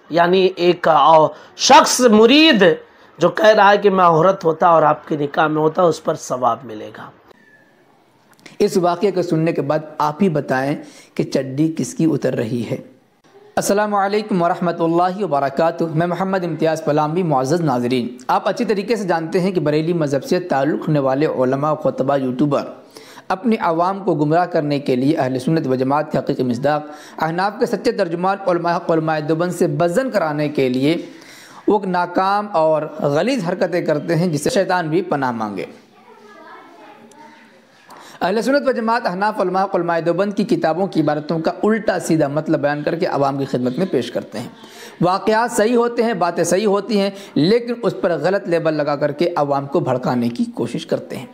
یعنی ایک شخص مرید جو کہہ رہا ہے کہ میں عورت ہوتا اور آپ کے نکاح میں ہوتا، اس پر ثواب ملے گا۔ اس واقعے کو سننے کے بعد آپ ہی بتائیں کہ چڈی کس کی اتر رہی ہے۔ السلام علیکم ورحمۃ اللہ وبرکاتہ۔ میں محمد امتیاز پلاموی۔ معزز ناظرین، آپ اچھی طریقے سے جانتے ہیں کہ بریلی مذہب سے تعلق رکھنے والے علماء، خطبہ، یوٹیوبر اپنی عوام کو گمراہ کرنے کے لیے اہل سنت و جماعت کے حقیقی مصداق احناف کے سچے ترجمان علماء دیوبند سے بزن کرانے کے لیے وہ ناکام اور غلیظ حرکتیں کرتے ہیں جس سے شیطان بھی پناہ مانگے۔ اہل سنت و جماعت احناف علماء دیوبند کی کتابوں کی عبارتوں کا الٹا سیدھا مطلب بیان کر کے عوام کی خدمت میں پیش کرتے ہیں۔ واقعات صحیح ہوتے ہیں، باتیں صحیح ہوتی ہیں، لیکن اس پر غلط لیبل لگا کر کے عوام کو بھڑکانے کی کوشش کرتے ہیں۔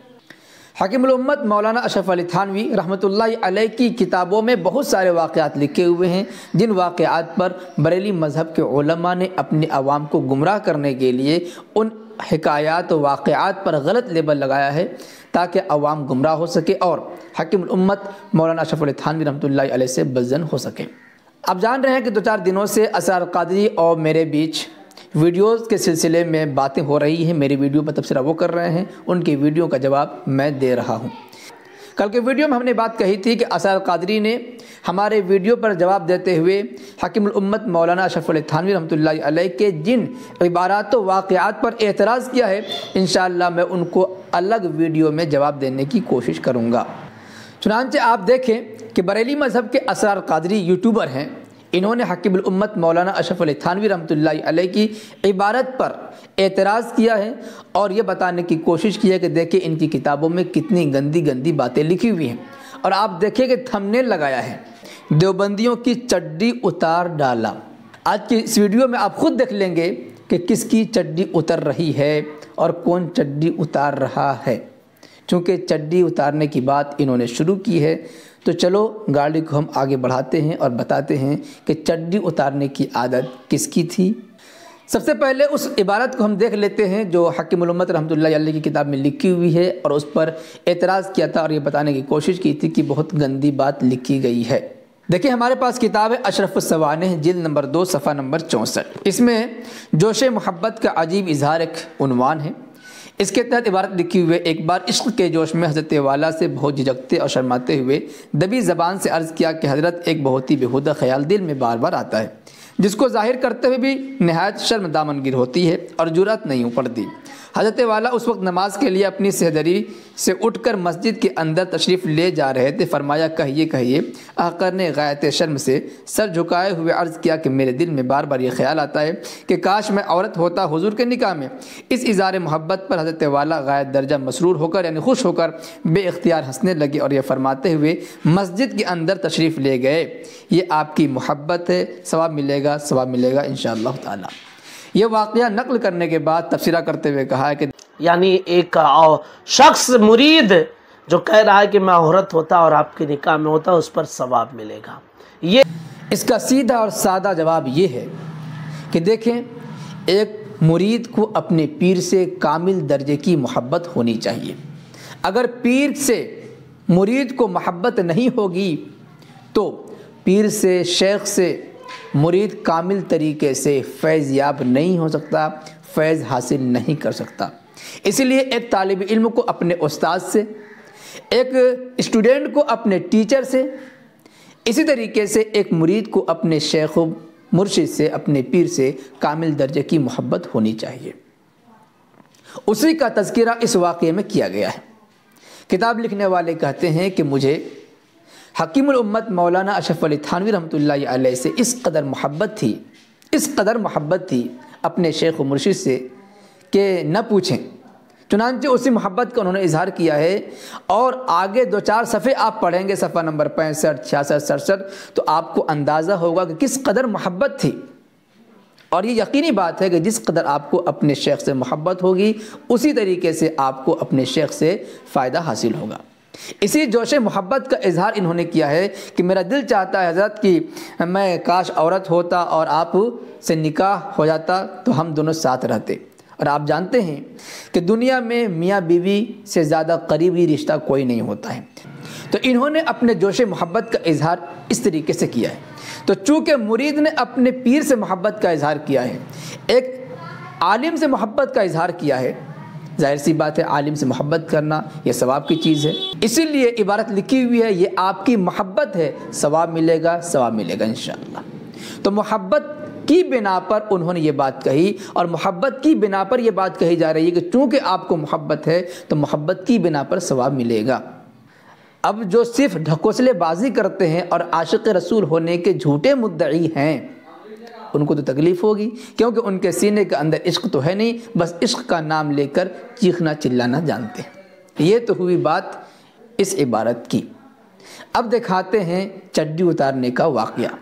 حاکم الامت مولانا اشرف علی تھانوی رحمۃ اللہ علیہ کی کتابوں میں بہت سارے واقعات لکھے ہوئے ہیں جن واقعات پر بریلی مذہب کے علماء نے اپنے عوام کو گمراہ کرنے کے لیے ان حکایات و واقعات پر غلط لیبل لگایا ہے تاکہ عوام گمراہ ہو سکے اور حاکم الامت مولانا اشرف علی تھانوی رحمۃ اللہ علیہ سے بزن ہو سکے۔ آپ جان رہے ہیں کہ 2-4 دنوں سے اسرار قادری اور میرے بیچ ویڈیوز کے سلسلے میں باتیں ہو رہی ہیں۔ میری ویڈیو پر تبصرہ وہ کر رہے ہیں، ان کی ویڈیو کا جواب میں دے رہا ہوں۔ کل کے ویڈیو میں ہم نے بات کہی تھی کہ اسرار قادری نے ہمارے ویڈیو پر جواب دیتے ہوئے حاکم الامت مولانا اشرف علی تھانوی رحمۃ اللہ علیہ کے جن عبارات و واقعات پر اعتراض کیا ہے، انشاءاللہ میں ان کو الگ ویڈیو میں جواب دینے کی کوشش کروں گا۔ چنانچہ آپ دیکھیں کہ بریلی مذہب کے اسرار قادری یوٹیوبر ہیں، انہوں نے حاکم الامت مولانا اشرف علی تھانوی رحمۃ اللہ علیہ کی عبارت پر اعتراض کیا ہے اور یہ بتانے کی کوشش کی ہے کہ دیکھیں ان کی کتابوں میں کتنی گندی گندی باتیں لکھی ہوئی ہیں، اور آپ دیکھیں کہ تھمبنیل لگایا ہے دیوبندیوں کی چڈی اتار ڈالا۔ آج کی اس ویڈیو میں آپ خود دیکھ لیں گے کہ کس کی چڈی اتر رہی ہے اور کون چڈی اتار رہا ہے۔ چونکہ چڈی اتارنے کی بات انہوں نے شروع کی ہے تو چلو گاڑی کو ہم آگے بڑھاتے ہیں اور بتاتے ہیں کہ چڈی اتارنے کی عادت کس کی تھی۔ سب سے پہلے اس عبارت کو ہم دیکھ لیتے ہیں جو حاکم الامت رحمۃ اللہ علیہ کی کتاب میں لکھی ہوئی ہے اور اس پر اعتراض کیا تھا اور یہ بتانے کی کوشش کی تھی کہ بہت گندی بات لکھی گئی ہے۔ دیکھیں ہمارے پاس کتاب ہے اشرف السوانح، جلد نمبر 2، صفحہ نمبر 64۔ اس میں جوش محبت کا عجیب اظہار ایک عنوان ہے۔ اس کے تحت عبارت لکھی ہوئے، ایک بار عشق کے جوش میں حضرت والا سے بہت جھجکتے اور شرماتے ہوئے دبی زبان سے عرض کیا کہ حضرت ایک بہت ہی بیہودہ خیال دل میں بار بار آتا ہے جس کو ظاہر کرتے ہوئے بھی نہایت شرم دامنگیر ہوتی ہے اور جرأت نہیں پڑتی۔ حضرت والا اس وقت نماز کے لیے اپنی سہدری سے اٹھ کر مسجد کے اندر تشریف لے جا رہے تھے۔ فرمایا کہیے کہیے۔ آقا نے غایت شرم سے سر جھکائے ہوئے عرض کیا کہ میرے دل میں بار بار یہ خیال آتا ہے کہ کاش میں عورت ہوتا حضور کے نکاح میں۔ اس اظہار محبت پر حضرت والا غایت درجہ مسرور ہو کر یعنی خوش ہو کر بے اختیار ہنسنے لگے اور یہ فرماتے ہوئے مسجد کے اندر تشریف لے گئے، یہ آپ کی محبت ہے، ثواب ملے گا انشاءاللہ تعالی۔ یہ واقعہ نقل کرنے کے بعد تبصرہ کرتے ہوئے کہا ہے کہ یعنی ایک شخص مرید جو کہہ رہا ہے کہ میں عورت ہوتا اور آپ کے نکاح میں ہوتا، اس پر ثواب ملے گا۔ یہ اس کا سیدھا اور سادہ جواب یہ ہے کہ دیکھیں، ایک مرید کو اپنے پیر سے کامل درجے کی محبت ہونی چاہیے۔ اگر پیر سے مرید کو محبت نہیں ہوگی تو پیر سے، شیخ سے مرید کامل طریقے سے فیض یاب نہیں ہو سکتا، فیض حاصل نہیں کر سکتا۔ اسی لیے ایک طالب علم کو اپنے استاد سے، ایک اسٹوڈنٹ کو اپنے ٹیچر سے، اسی طریقے سے ایک مرید کو اپنے شیخ و مرشد سے، اپنے پیر سے کامل درجے کی محبت ہونی چاہیے۔ اسی کا تذکرہ اس واقعے میں کیا گیا ہے۔ کتاب لکھنے والے کہتے ہیں کہ مجھے حکیم الامت مولانا اشرف علی تھانوی رحمۃ اللہ علیہ سے اس قدر محبت تھی اپنے شیخ و مرشد سے کہ نہ پوچھیں۔ چنانچہ اسی محبت کا انہوں نے اظہار کیا ہے، اور آگے 2-4 صفحے آپ پڑھیں گے، صفحہ نمبر 65، 66، 67، تو آپ کو اندازہ ہوگا کہ کس قدر محبت تھی۔ اور یہ یقینی بات ہے کہ جس قدر آپ کو اپنے شیخ سے محبت ہوگی اسی طریقے سے آپ کو اپنے شیخ سے فائدہ حاصل ہوگا۔ اسی جوش محبت کا اظہار انہوں نے کیا ہے کہ میرا دل چاہتا ہے حضرت کہ میں کاش عورت ہوتا اور آپ سے نکاح ہو جاتا تو ہم دونوں ساتھ رہتے۔ اور آپ جانتے ہیں کہ دنیا میں میاں بیوی سے زیادہ قریبی رشتہ کوئی نہیں ہوتا ہے۔ تو انہوں نے اپنے جوش محبت کا اظہار اس طریقے سے کیا ہے۔ تو چونکہ مرید نے اپنے پیر سے محبت کا اظہار کیا ہے، ایک عالم سے محبت کا اظہار کیا ہے، ظاہر سی بات ہے عالم سے محبت کرنا یہ ثواب کی چیز ہے، اسی لیے عبارت لکھی ہوئی ہے یہ آپ کی محبت ہے، ثواب ملے گا انشاءاللہ۔ تو محبت کی بنا پر انہوں نے یہ بات کہی، اور محبت کی بنا پر یہ بات کہی جا رہی ہے کہ چونکہ آپ کو محبت ہے تو محبت کی بنا پر ثواب ملے گا۔ اب جو صرف ڈھکوسلے بازی کرتے ہیں اور عاشق رسول ہونے کے جھوٹے مدعی ہیں ان کو تو تکلیف ہوگی، کیونکہ ان کے سینے کے اندر عشق تو ہے نہیں، بس عشق کا نام لے کر چیخنا چلانا جانتے ہیں۔ یہ تو ہوئی بات اس عبارت کی۔ اب دکھاتے ہیں چڈی اتارنے کا واقعہ۔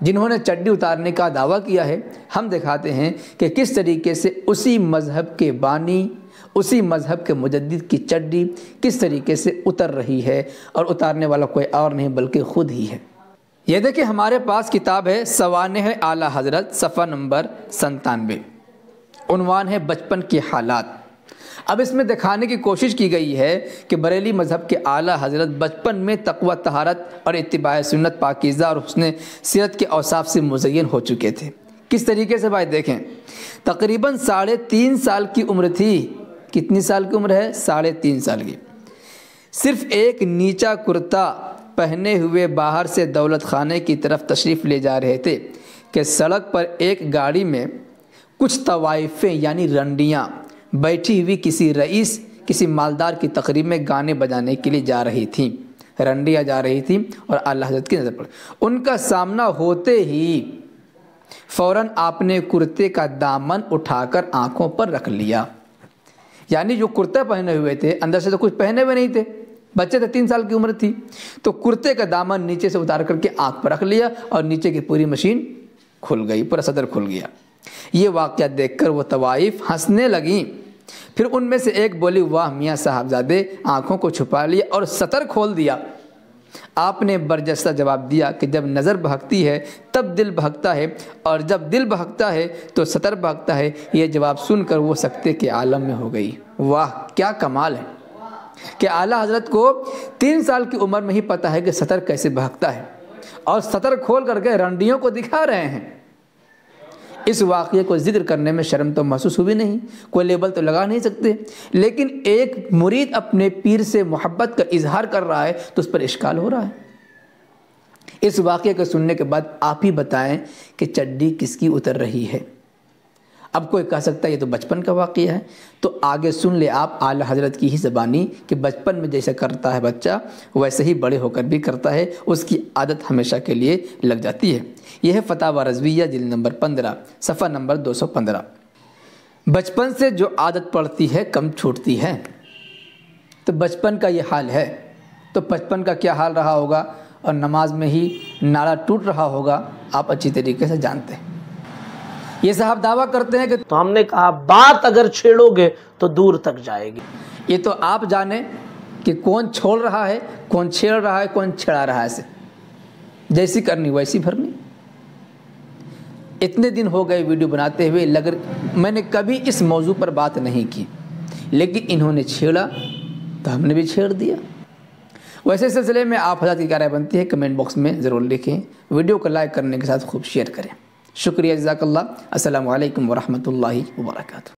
جنہوں نے چڈی اتارنے کا دعویٰ کیا ہے، ہم دکھاتے ہیں کہ کس طریقے سے اسی مذہب کے بانی، اسی مذہب کے مجدد کی چڈی کس طریقے سے اتر رہی ہے، اور اتارنے والا کوئی اور نہیں بلکہ خود ہی ہے۔ یہ دیکھیں ہمارے پاس کتاب ہے سوانح اعلیٰ حضرت، صفحہ نمبر 97، عنوان ہے بچپن کے حالات۔ اب اس میں دکھانے کی کوشش کی گئی ہے کہ بریلی مذہب کے اعلیٰ حضرت بچپن میں تقوی، طہارت اور اتباع سنت، پاکیزہ اور حسن سیرت کے اوصاف سے مزین ہو چکے تھے۔ کس طریقے سے بھائی دیکھیں، تقریباً 3.5 سال کی عمر تھی۔ کتنی سال کی عمر ہے؟ 3.5 سال کی۔ صرف ایک نیچا کرتا پہنے ہوئے باہر سے دولت خانے کی طرف تشریف لے جا رہے تھے کہ سڑک پر ایک گاڑی میں کچھ طوائفیں یعنی رنڈیاں بیٹھی ہوئی کسی رئیس، کسی مالدار کی تقریب میں گانے بجانے کے لیے جا رہی تھیں۔ رنڈیاں جا رہی تھیں اور اعلیٰ حضرت کی نظر پڑ، ان کا سامنا ہوتے ہی فوراً آپ نے کرتے کا دامن اٹھا کر آنکھوں پر رکھ لیا۔ یعنی جو کرتا پہنے ہوئے تھے اندر سے تو کچھ پہنے ہوئے نہیں تھے، بچے تھے، 3 سال کی عمر تھی، تو کرتے کا دامن نیچے سے اتار کر کے آنکھ پر رکھ لیا اور نیچے کی پوری مشین کھل گئی، پورا صدر کھل گیا۔ یہ واقعہ دیکھ کر وہ طوائف ہنسنے لگیں۔ پھر ان میں سے ایک بولی، واہ میاں صاحبزادے، آنکھوں کو چھپا لیا اور سطر کھول دیا۔ آپ نے برجستہ جواب دیا کہ جب نظر بہکتی ہے تب دل بہکتا ہے، اور جب دل بہکتا ہے تو سطر بہکتا ہے۔ یہ جواب سن کر وہ سکتے کے عالم میں ہو گئی۔ واہ کیا کمال ہے کہ اعلیٰ حضرت کو 3 سال کی عمر میں ہی پتہ ہے کہ سطر کیسے بہکتا ہے، اور سطر کھول کر کے رنڈیوں کو دکھا رہے ہیں۔ اس واقعے کو ذکر کرنے میں شرم تو محسوس ہوئی نہیں، کوئی لیبل تو لگا نہیں سکتے، لیکن ایک مرید اپنے پیر سے محبت کا اظہار کر رہا ہے تو اس پر اشکال ہو رہا ہے۔ اس واقعے کو سننے کے بعد آپ ہی بتائیں کہ چڈی کس کی اتر رہی ہے۔ اب کوئی کہہ سکتا ہے یہ تو بچپن کا واقعہ ہے، تو آگے سن لے آپ اعلیٰ حضرت کی ہی زبانی کہ بچپن میں جیسے کرتا ہے بچہ ویسے ہی بڑے ہو کر بھی کرتا ہے، اس کی عادت ہمیشہ کے لیے لگ جاتی ہے۔ یہ ہے فتاوی رضویہ جلد نمبر 15، صفحہ نمبر 215۔ بچپن سے جو عادت پڑتی ہے کم چھوٹتی ہے، تو بچپن کا یہ حال ہے، تو بچپن کا کیا حال رہا ہوگا، اور نماز میں ہی نعرہ ٹوٹ رہا ہوگا، آپ اچھی طریقے سے جانتے ہیں۔ یہ صاحب دعویٰ کرتے ہیں کہ تو ہم نے کہا بات اگر چھیڑو گے تو دور تک جائے گی۔ یہ تو آپ جانیں کہ کون چھوڑ رہا ہے، کون چھیڑ رہا ہے، کون چھڑا رہا ہے، اسے جیسی کرنی ویسی بھرنی۔ اتنے دن ہو گئے ویڈیو بناتے ہوئے، میں نے کبھی اس موضوع پر بات نہیں کی، لیکن انہوں نے چھیڑا تو ہم نے بھی چھیڑ دیا۔ ویسے سلسلے میں آپ حضرات کی کیا رائے بنتی ہے کمنٹ باکس میں ضرور لکھیں، ویڈیو کو لائک کرنے کے ساتھ خوب شیئر کریں۔ شکریہ، جزاک اللہ۔ السلام علیکم ورحمۃ اللہ وبرکاتہ۔